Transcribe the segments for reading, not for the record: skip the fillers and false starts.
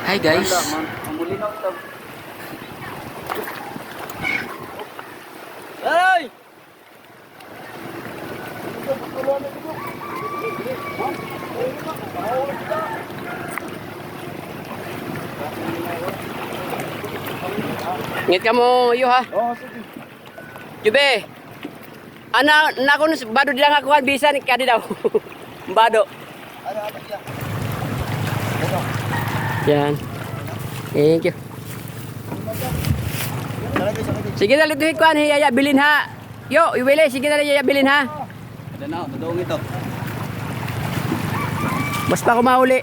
Hi guys. Ay! Ngit ka mo iyo ha. Oh, sige. Jube. Ana nakon bado di lang ako bisan kadi daw. Bado. Ano apa siya? Yan. Thank you. Sige na lito kuan hiya bilin ha. Yo, iwele sige na hiya bilin ha. Ada na, tadong ito. Basta ko mahuli.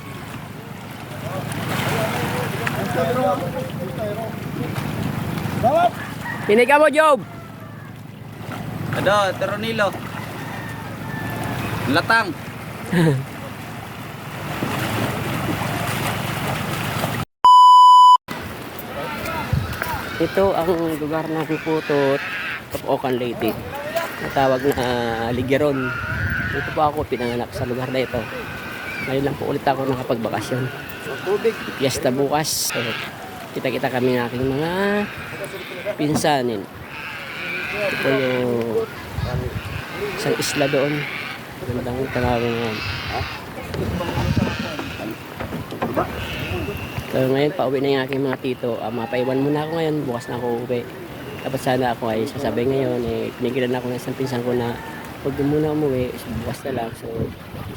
Bawat! Hinig ka mo, Job. Ada, Teronilo. Latang. Ito ang lugar ng Putot, Kapokan Leyte. Natawag na Ligeron. Dito po ako pinanganak sa lugar na ito. Ngayon lang po ulit ako nakapagbakasyon. Fiesta bukas. So, kita-kita kami ng aking mga pinsanin. Ito po yung isang isla doon. Gandang tanawin yan. So ngayon pauwi na yung aking mga tito. Mapaiwan muna ako ngayon. Bukas na ako uwi. Dapat sana ako ay sasabi ngayon. Pinigilan ako ng isang pinsan ko na huwag muna umuwi. Bukas na lang. So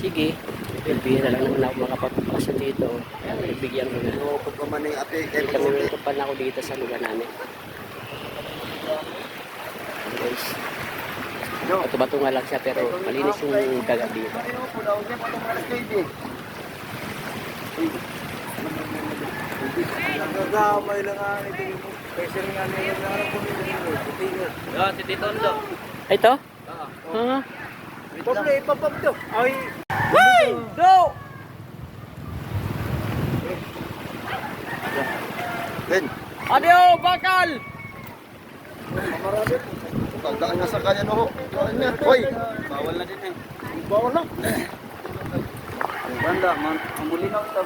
sige. Pilpihin na lang naman ako makapagpakasyon dito. Kaya nagbigyan ko na. Kami nagkapan ako dito sa lugar namin. Guys. Bato-bato nga lang siya pero malinis yung dagat dito. Nagagamay lang ang ito yung pressure nga nila na ang pumili. Yan, si Tito Ondo. Ito? Oo. Pablo, ipapap to. Ay! Hey! No! Ben! Adio, bakal! Marami. Tandaan nga sa kanya no. Hoy! Bawal na din eh. Bawal na. Banda, ang muli na ito.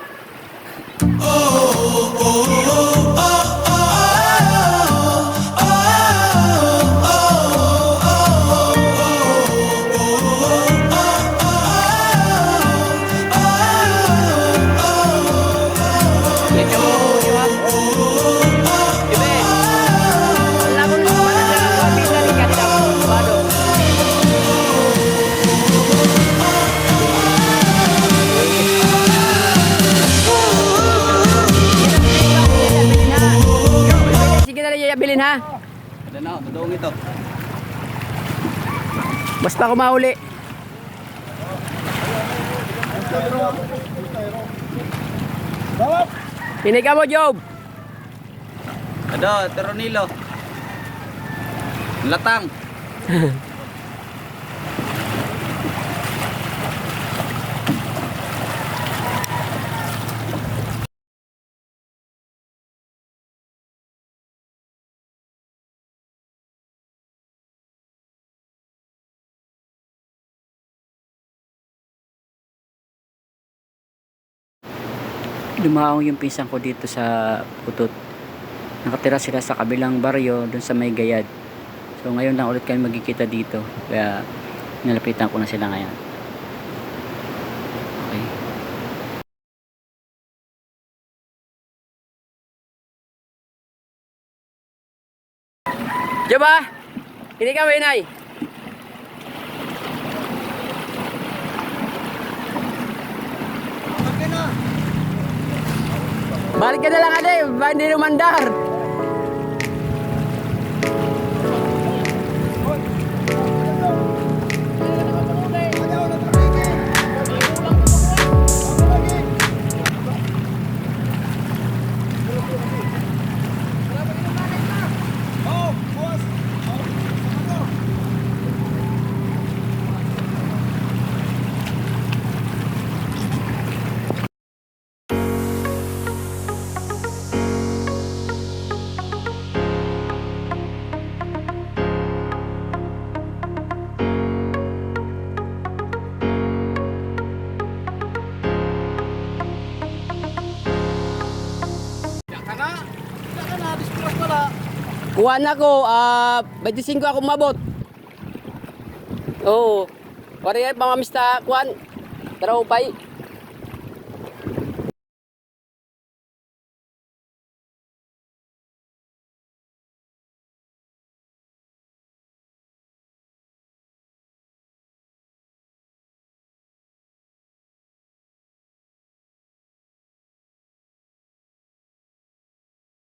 Bilin ha. Ada na, tadong ito. Basta ko mahuli. Bawat! Hinig ka mo, Job. Ada, Teronilo. Latang. Dumaong yung pinsan ko dito sa Putot. Nakatira sila sa kabilang baryo dun sa may Gayad. So ngayon lang ulit kami magkikita dito. Kaya nalapitan ko na sila ngayon. Okay. Diba? Hindi ka inay. Balik ka na lang ade, hindi lumandar. ka. Kuha na ko, 25 ako mabot. Oo. Pare, pamamista, kuhan. Tara, upay.